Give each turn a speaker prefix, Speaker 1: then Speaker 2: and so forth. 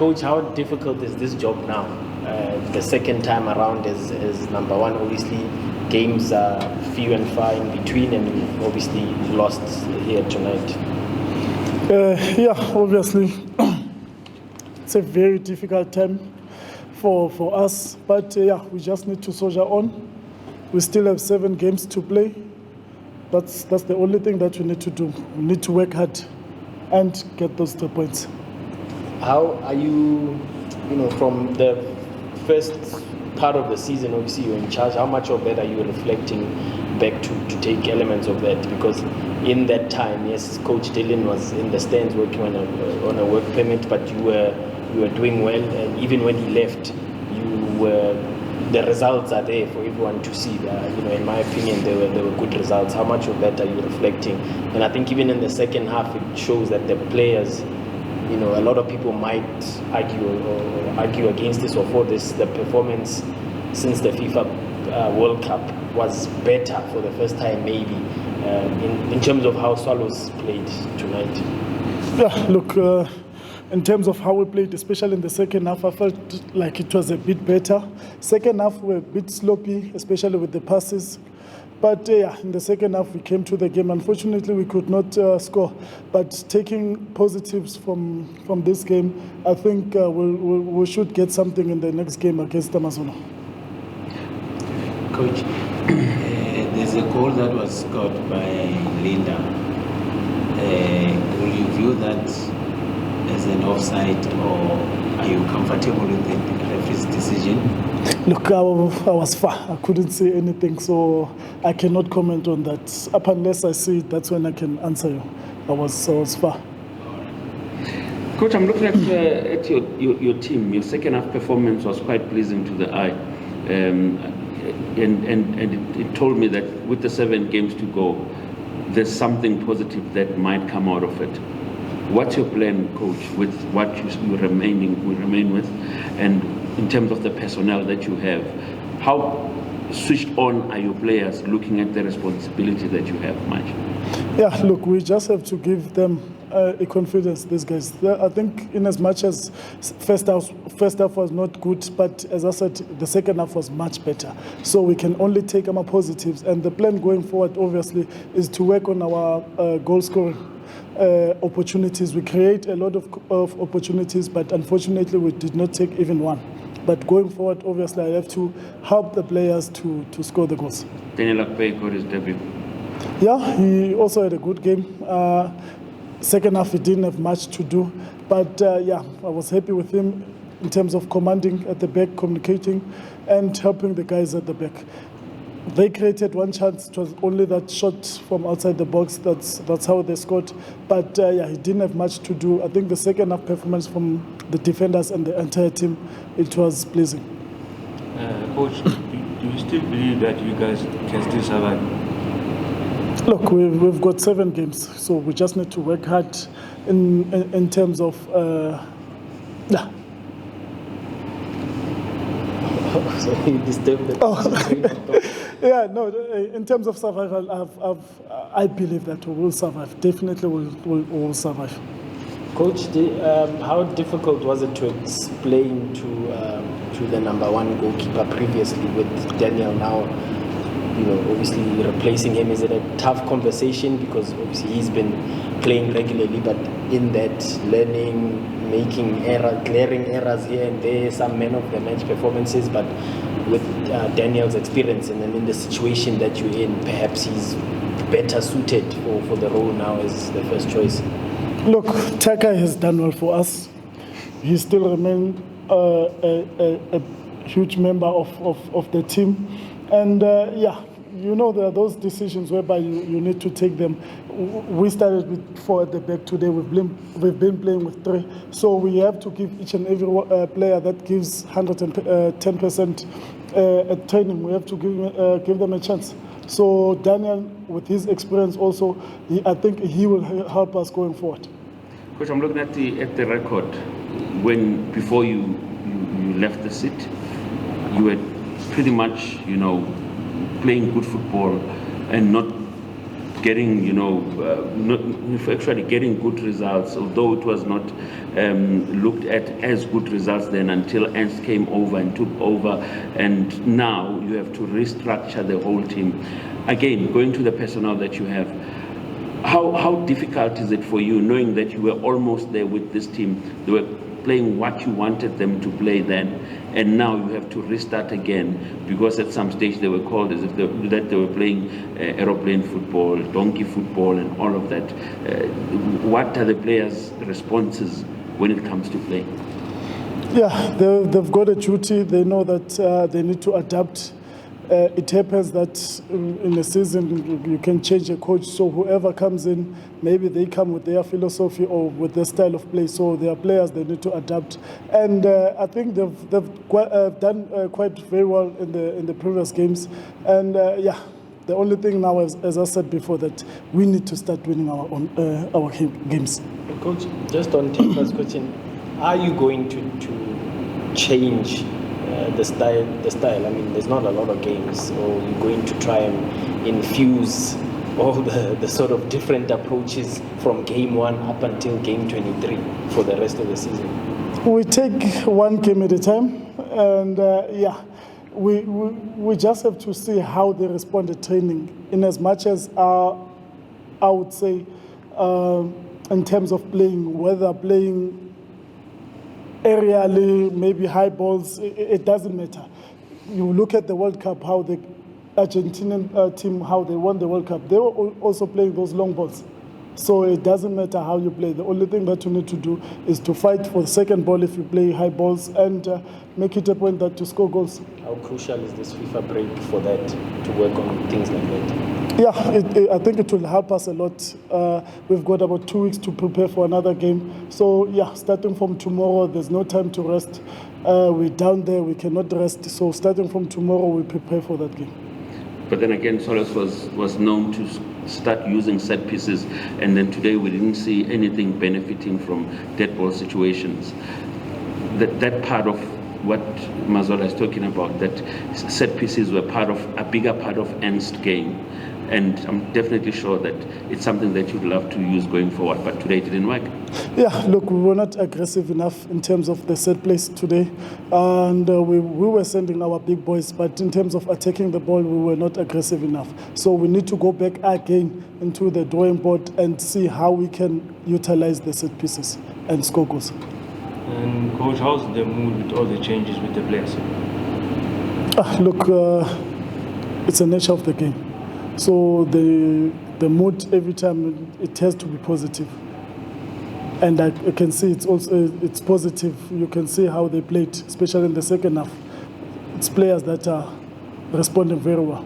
Speaker 1: Coach, how difficult is this job now? The second time around as number one, obviously games are few and far in between, and you've obviously lost here tonight.
Speaker 2: Yeah, obviously it's a very difficult time for us, but yeah, we just need to soldier on. We still have 7 games to play. That's the only thing that we need to do. We need to work hard and get those 3 points.
Speaker 1: How are you, from the first part of the season, obviously you're in charge, how much of that are you reflecting back to take elements of that? Because in that time, yes, Coach Dylan was in the stands working on a work permit, but you were doing well, and even when he left, the results are there for everyone to see. In my opinion, they were good results. How much of that are you reflecting? And I think even in the second half, it shows that the players, a lot of people might argue against this or for this. The performance since the FIFA World Cup was better for the first time, maybe, in terms of how Swallows played tonight.
Speaker 2: Yeah, look, in terms of how we played, especially in the second half, I felt like it was a bit better. Second half, we were a bit sloppy, especially with the passes. But yeah, in the second half, we came to the game. Unfortunately, we could not score. But taking positives from this game, I think we should get something in the next game against Amazon.
Speaker 3: Coach, there's a goal that was scored by Linda. Will you view that as an offside, or are you comfortable with the referee's decision?
Speaker 2: Look, I was far. I couldn't say anything, so I cannot comment on that. Up unless I see it, that's when I can answer you. I was far.
Speaker 4: Coach, I'm looking at your team. Your second half performance was quite pleasing to the eye. And it told me that with the 7 games to go, there's something positive that might come out of it. What's your plan, Coach, with what you remain with, and in terms of the personnel that you have? How switched on are your players looking at the responsibility that you have, Mike?
Speaker 2: Yeah, look, we just have to give them a confidence, these guys. I think in as much as first half was not good, but as I said, the second half was much better. So we can only take our positives, and the plan going forward, obviously, is to work on our goal scoring opportunities. We create a lot of opportunities, but unfortunately we did not take even one. But going forward, obviously, I have to help the players to score the goals.
Speaker 4: Daniel Akpe got his debut.
Speaker 2: Yeah, he also had a good game. Second half, he didn't have much to do. But yeah, I was happy with him in terms of commanding at the back, communicating, and helping the guys at the back. They created one chance. It was only that shot from outside the box. That's how they scored. But yeah, he didn't have much to do. I think the second half performance from the defenders and the entire team, it was pleasing.
Speaker 5: Coach, do you still believe that you guys can still survive?
Speaker 2: Look, we've got 7 games, so we just need to work hard in terms of yeah.
Speaker 1: So you disturbed the
Speaker 2: Yeah, no, in terms of survival, I believe that we will survive. Definitely we will survive.
Speaker 1: Coach, how difficult was it to explain to the number 1 goalkeeper previously with Daniel now, obviously replacing him? Is it a tough conversation? Because obviously he's been playing regularly, but in that learning, making glaring errors here and there, some man of the match performances, but with Daniel's experience and then in the situation that you're in, perhaps he's better suited for the role now as the first choice.
Speaker 2: Look, Taka has done well for us. He still remains a huge member of the team. And yeah, there are those decisions whereby you need to take them. We started with 4 at the back today. We've been playing with 3. So we have to give each and every player that gives 110% at training. We have to give them a chance. So Daniel, with his experience also, I think he will help us going forward.
Speaker 4: Coach, I'm looking at the record. Before you left the seat, you were pretty much, playing good football and not getting, actually getting good results, although it was not looked at as good results then until Ernst came over and took over, and now you have to restructure the whole team. Again, going to the personnel that you have, how difficult is it for you, knowing that you were almost there with this team? They were playing what you wanted them to play then, and now you have to restart again, because at some stage they were called as if they were playing aeroplane football, donkey football, and all of that. What are the players' responses when it comes to play?
Speaker 2: Yeah, they've got a duty. They know that they need to adapt. It happens that in a season you can change a coach, so whoever comes in, maybe they come with their philosophy or with their style of play. So their players, they need to adapt, and I think they've done quite very well in the previous games. And yeah, the only thing now, as I said before, that we need to start winning our games.
Speaker 1: Coach, just on Taka's question, are you going to change the style? I mean, there's not a lot of games, so you're going to try and infuse all the sort of different approaches from game 1 up until game 23 for the rest of the season?
Speaker 2: We take one game at a time, and yeah, we just have to see how they respond to training. In as much as I would say, in terms of playing, whether playing aerially, maybe high balls, it doesn't matter. You look at the World Cup, how the Argentinian team, how they won the World Cup. They were also playing those long balls. So it doesn't matter how you play. The only thing that you need to do is to fight for the second ball if you play high balls, and make it a point that to score goals.
Speaker 1: How crucial is this FIFA break for that, to work on things like that?
Speaker 2: Yeah, I think it will help us a lot. We've got about 2 weeks to prepare for another game. So yeah, starting from tomorrow, there's no time to rest. We're down there, we cannot rest. So starting from tomorrow, we prepare for that game.
Speaker 4: But then again, Solos was known to start using set pieces, and then today we didn't see anything benefiting from dead ball situations. That part of what Mazola is talking about, that set pieces were a bigger part of Ernst's game. And I'm definitely sure that it's something that you'd love to use going forward, but today it didn't work.
Speaker 2: Yeah, look, we were not aggressive enough in terms of the set plays today, and we were sending our big boys, but in terms of attacking the ball, we were not aggressive enough. So we need to go back again into the drawing board and see how we can utilize the set pieces and score goals.
Speaker 5: And Coach, how's the mood with all the changes with the players?
Speaker 2: Look, it's the nature of the game. So the mood every time, it has to be positive, and I can see it's positive. You can see how they played, especially in the second half. It's players that are responding very well.